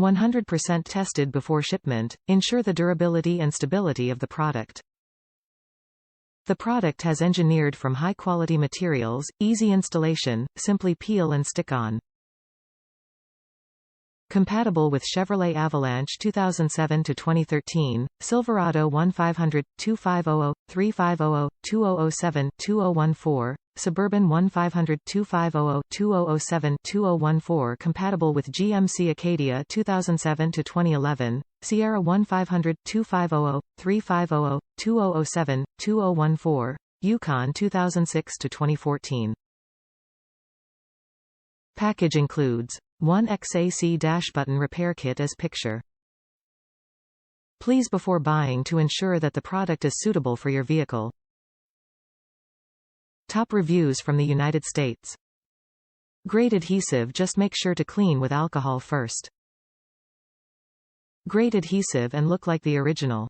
100% tested before shipment, ensure the durability and stability of the product. The product has engineered from high-quality materials, easy installation, simply peel and stick on. Compatible with Chevrolet Avalanche 2007 to 2013, Silverado 1500, 2500, 3500, 2007, 2014, Suburban 1500, 2500, 2007, 2014. Compatible with GMC Acadia 2007 to 2011, Sierra 1500, 2500, 3500, 2007, 2014, Yukon 2006 to 2014. Package includes 1 GXARTS dash button repair kit as picture. Please before buying to ensure that the product is suitable for your vehicle. Top reviews from the United States. Great adhesive, just make sure to clean with alcohol first. Great adhesive and look like the original.